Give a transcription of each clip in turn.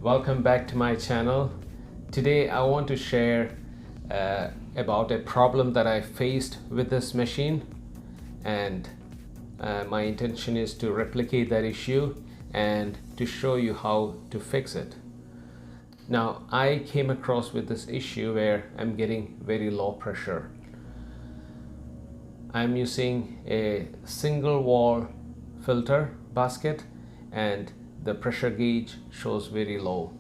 welcome back to my channel. Today I want to share about a problem that I faced with this machine, and my intention is to replicate that issue and to show you how to fix it. Now, I came across with this issue where I'm getting very low pressure. I'm using a single wall filter basket and the pressure gauge shows very low,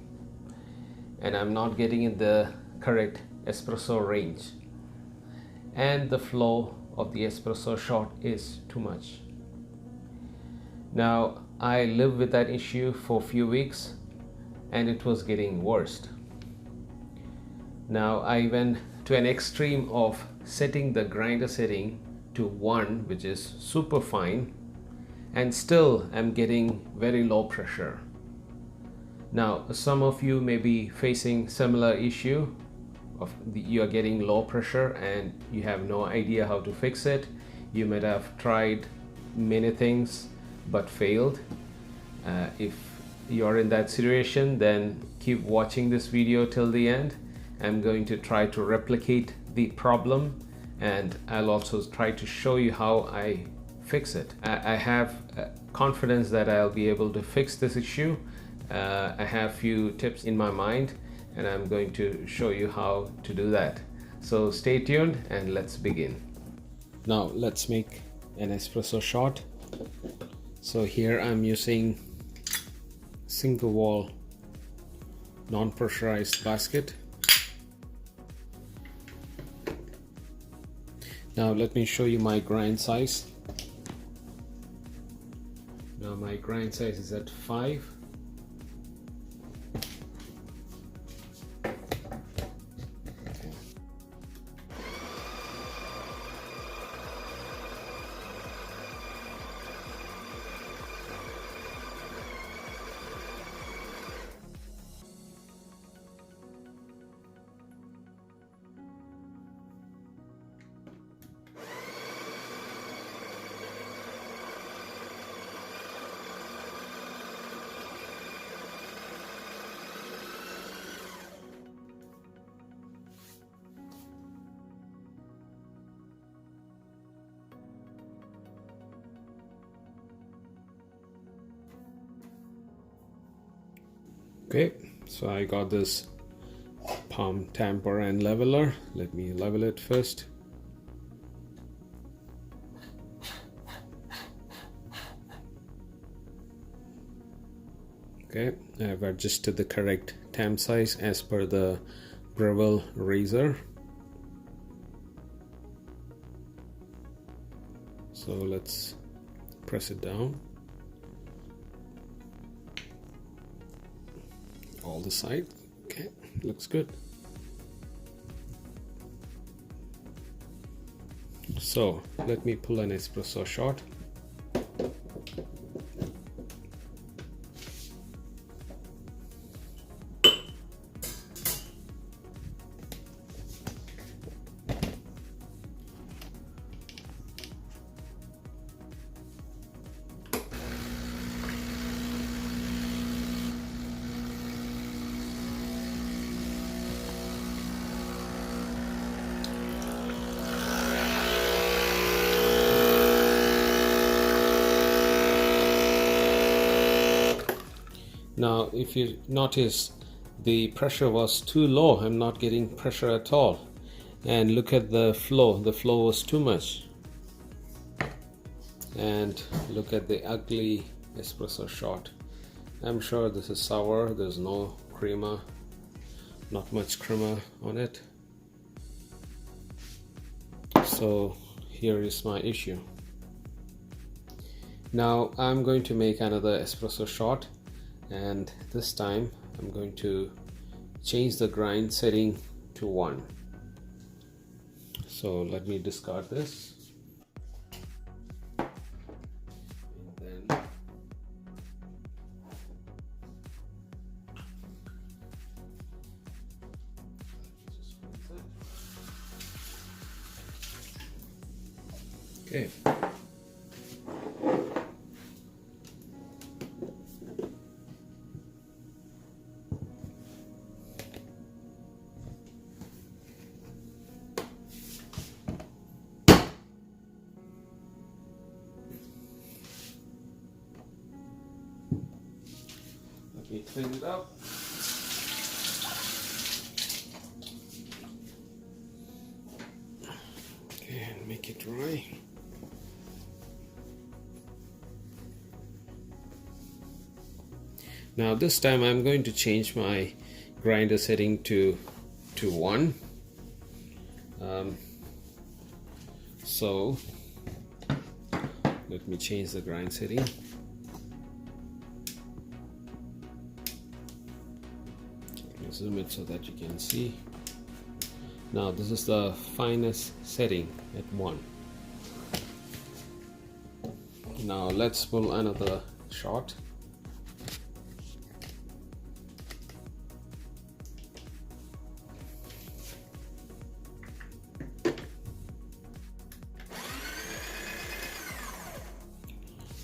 and I'm not getting in the correct espresso range, and the flow of the espresso shot is too much. Now, I lived with that issue for a few weeks and it was getting worse. Now I went to an extreme of setting the grinder setting to 1, which is super fine, and still I'm getting very low pressure. Now some of you may be facing similar issue of you are getting low pressure and you have no idea how to fix it. You might have tried many things but failed. If you're in that situation, then keep watching this video till the end. I'm going to try to replicate the problem, and I'll also try to show you how I fix it. I have confidence that I'll be able to fix this issue. I have few tips in my mind and I'm going to show you how to do that. So stay tuned and let's begin. Now let's make an espresso shot. So here I'm using single wall non-pressurized basket. Now let me show you my grind size. Now my grind size is at 5. Okay, so I got this palm tamper and leveler. Let me level it first. Okay, I've adjusted the correct tam size as per the Breville razor. So let's press it down. All the sides. Okay, looks good. So let me pull an espresso shot. Now if you notice, the pressure was too low. I'm not getting pressure at all, and look at the flow was too much, and look at the ugly espresso shot. I'm sure this is sour. There's no crema, not much crema on it. So here is my issue. Now I'm going to make another espresso shot, and this time I'm going to change the grind setting to 1. So let me discard this, and then okay. spin it up. Okay, and make it dry. Now this time I'm going to change my grinder setting to 1. So let me change the grind setting. Let me zoom it so that you can see. Now this is the finest setting at 1. Now let's pull another shot.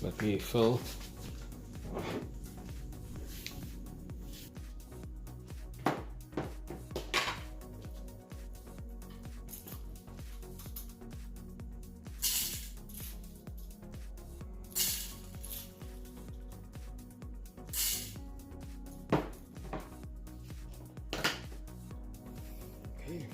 Let me fill. Okay.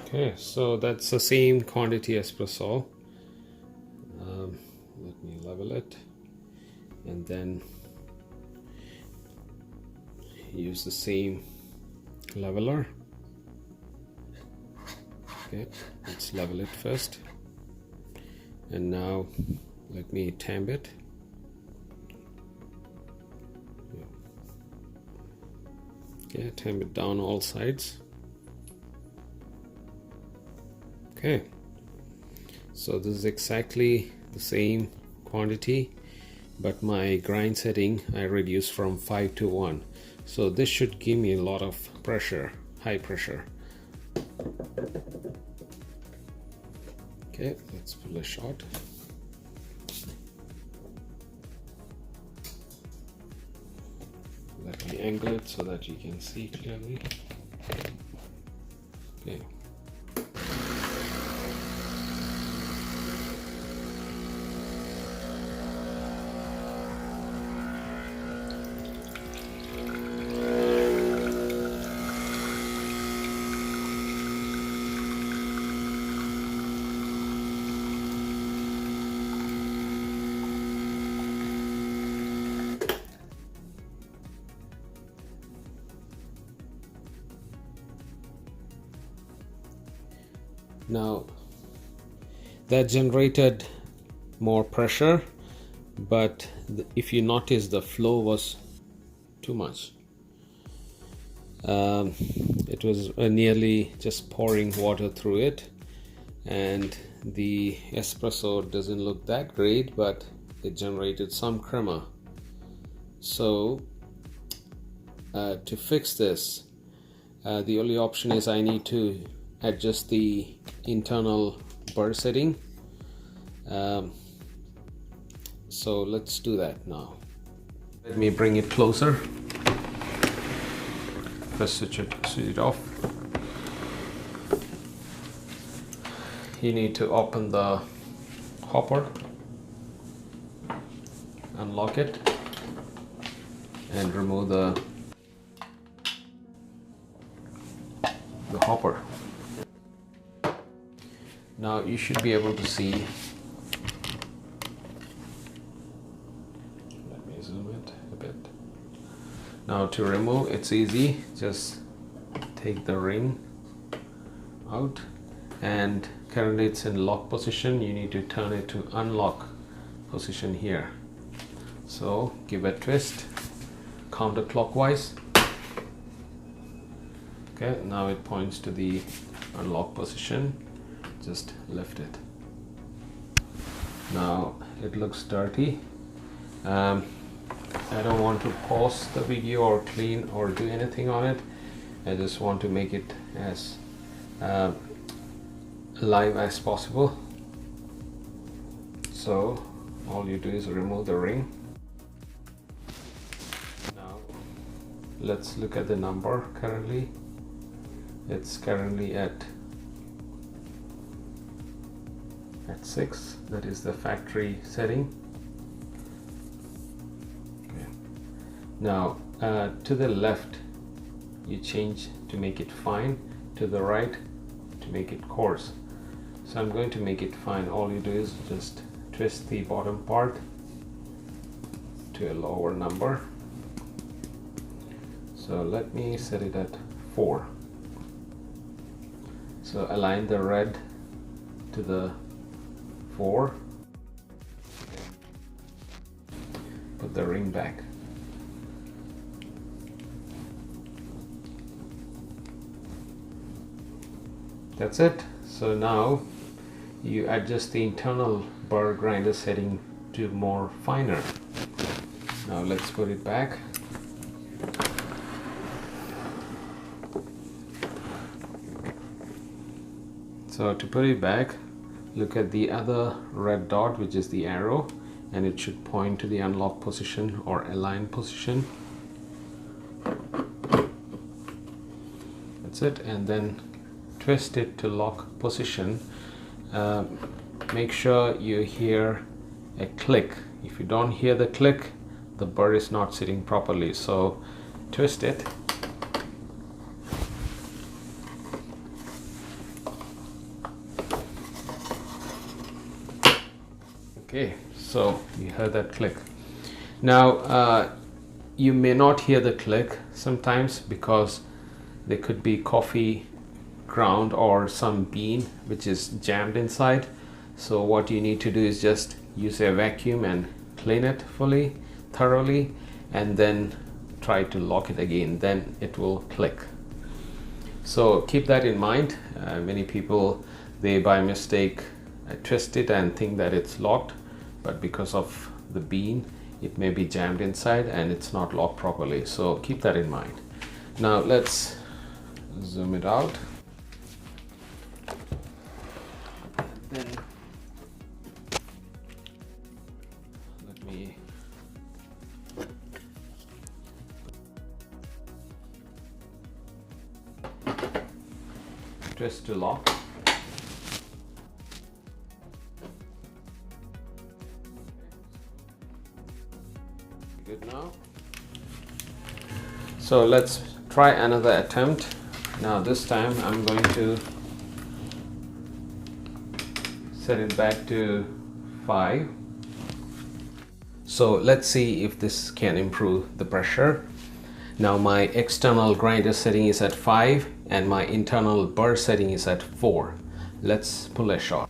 Okay, so that's the same quantity espresso. Let me level it and then use the same leveler. Okay, let's level it first, and now let me tamp it. Okay, tamp it down all sides. Okay, so this is exactly the same quantity, but my grind setting I reduced from 5 to 1. So this should give me a lot of pressure, high pressure. Okay, let's pull a shot. Let me angle it so that you can see clearly. Okay. Now that generated more pressure, but if you notice, the flow was too much. It was nearly just pouring water through it, and the espresso doesn't look that great, but it generated some crema. So to fix this, the only option is I need to adjust the internal Burr setting. So let's do that now. Let me bring it closer. First switch it off. You need to open the hopper, unlock it, and remove the hopper. Now you should be able to see. Let me zoom it a bit. Now to remove, it's easy. Just take the ring out, and currently it's in lock position. You need to turn it to unlock position here. So give a twist counterclockwise. Okay, now it points to the unlock position. Just lift it. Now it looks dirty. I don't want to pause the video or clean or do anything on it. I just want to make it as live as possible. So all you do is remove the ring. Now let's look at the number currently. It's currently at 6. That is the factory setting. Okay. Now to the left you change to make it fine, to the right to make it coarse. So I'm going to make it fine. All you do is just twist the bottom part to a lower number. So let me set it at 4. So align the red to the 4. Put the ring back. That's it. So now you adjust the internal burr grinder setting to more finer. Now let's put it back. So to put it back, look at the other red dot, which is the arrow, and it should point to the unlock position or align position. That's it, and then twist it to lock position. Make sure you hear a click. If you don't hear the click, the burr is not sitting properly. So twist it. Okay, so you heard that click. Now you may not hear the click sometimes because there could be coffee ground or some bean which is jammed inside. So what you need to do is just use a vacuum and clean it fully, thoroughly, and then try to lock it again. Then it will click. So keep that in mind. Many people, they by mistake twist it and think that it's locked, but because of the bean it may be jammed inside and it's not locked properly. So keep that in mind. Now let's zoom it out. Then let me twist to lock. Good now. So let's try another attempt. Now this time I'm going to set it back to 5. So let's see if this can improve the pressure. Now my external grinder setting is at 5 and my internal burr setting is at 4. Let's pull a shot.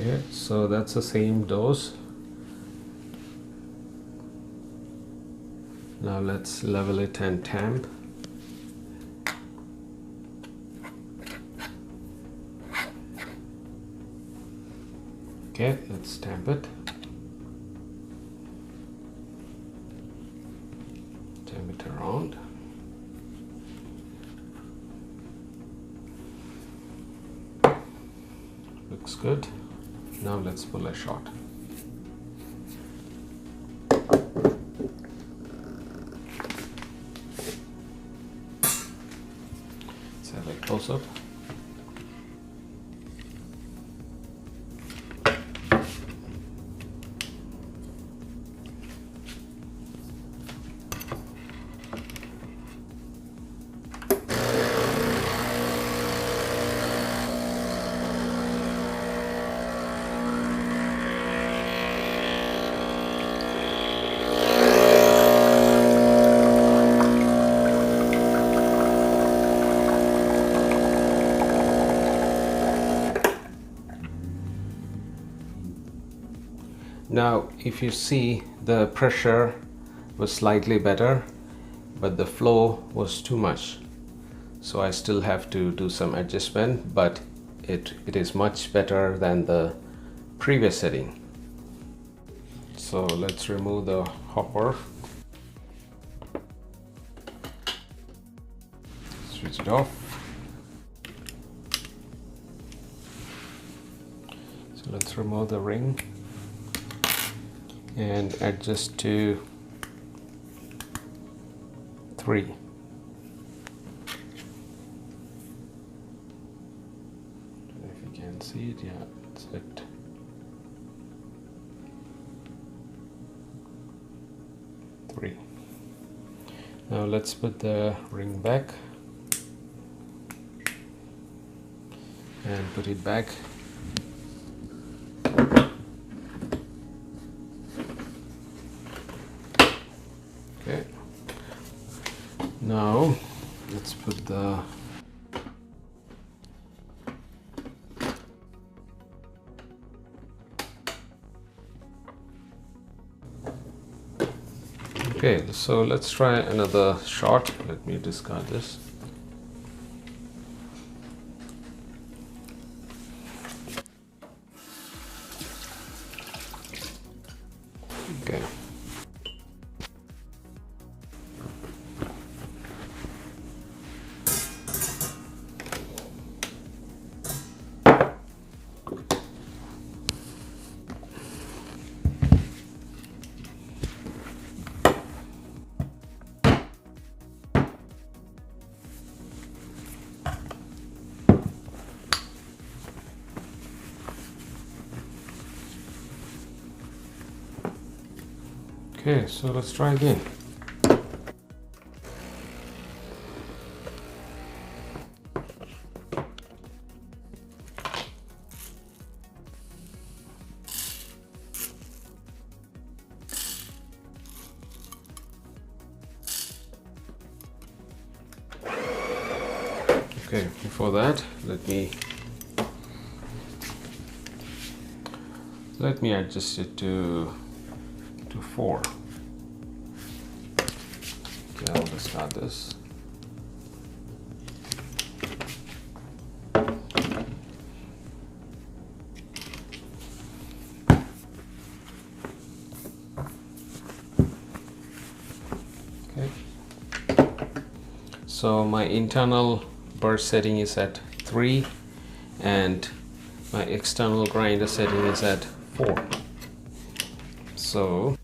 Okay, so that's the same dose. Now let's level it and tamp. Okay, let's tamp it. Tamp it around. Looks good. Now let's pull a shot. Let's have a close-up. Now if you see, the pressure was slightly better, but the flow was too much, so I still have to do some adjustment, but it is much better than the previous setting. So let's remove the hopper, switch it off. So let's remove the ring and adjust to 3. If you can see it, yeah, that's it. Now let's put the ring back and put it back. Okay. Now let's put the Okay, so let's try another shot. Let me discard this. Okay. Okay, so let's try again. Okay, before that, let me adjust it to 4. Okay, I'll discard this. Okay. So my internal burr setting is at 3 and my external grinder setting is at 4. So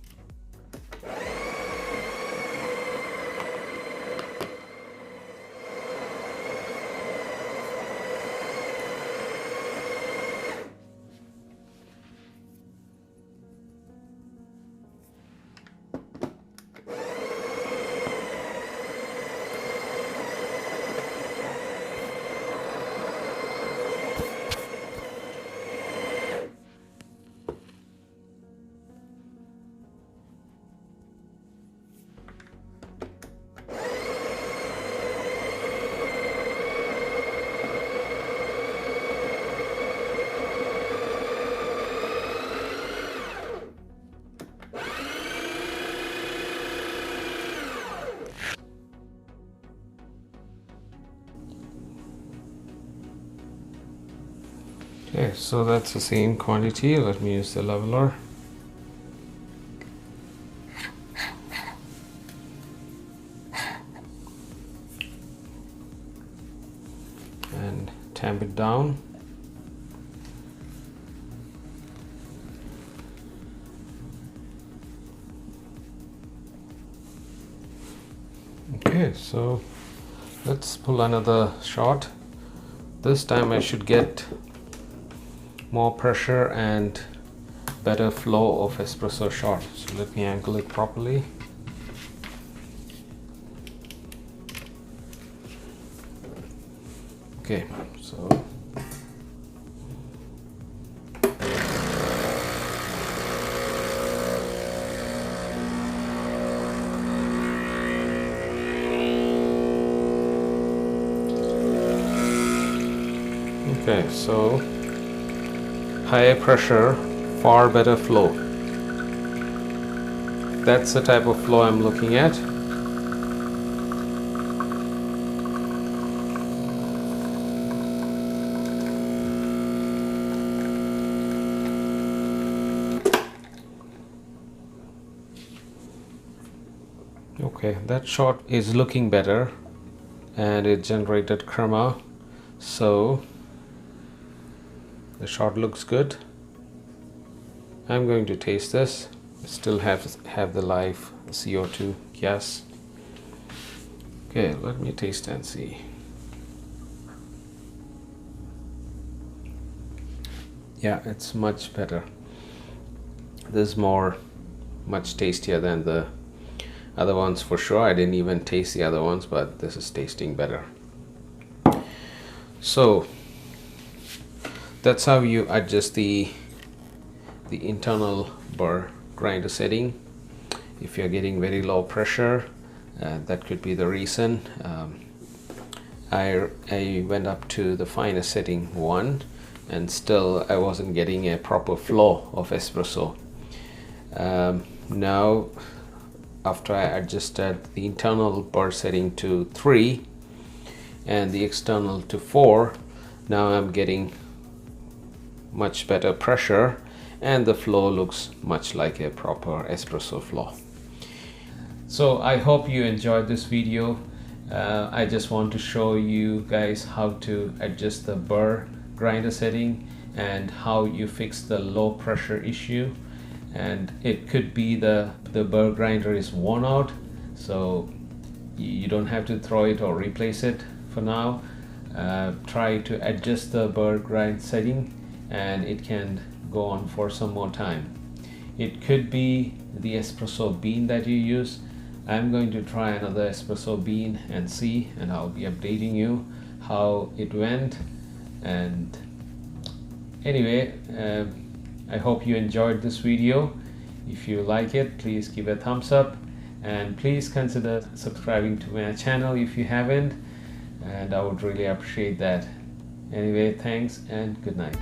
okay, so that's the same quantity. Let me use the leveler. And tamp it down. Okay, so let's pull another shot. This time I should get more pressure and better flow of espresso shot. So let me angle it properly. Okay, so okay, so higher pressure, far better flow. That's the type of flow I'm looking at. Okay, that shot is looking better and it generated crema, so the shot looks good. I'm going to taste this. I still have the live CO2 gas. Okay, let me taste and see. Yeah, it's much better. This is much tastier than the other ones for sure. I didn't even taste the other ones, but this is tasting better. So that's how you adjust the internal burr grinder setting. If you're getting very low pressure, that could be the reason. I went up to the finest setting 1 and still I wasn't getting a proper flow of espresso. Now after I adjusted the internal burr setting to 3 and the external to 4, now I'm getting much better pressure and the flow looks much like a proper espresso flow. So I hope you enjoyed this video. I just want to show you guys how to adjust the burr grinder setting and how you fix the low pressure issue. And it could be the burr grinder is worn out, so you don't have to throw it or replace it for now. Try to adjust the burr grind setting and it can go on for some more time. It could be the espresso bean that you use. I'm going to try another espresso bean and see, and I'll be updating you how it went. And anyway, I hope you enjoyed this video. If you like it, please give a thumbs up and please consider subscribing to my channel if you haven't, and I would really appreciate that. Anyway, thanks and good night.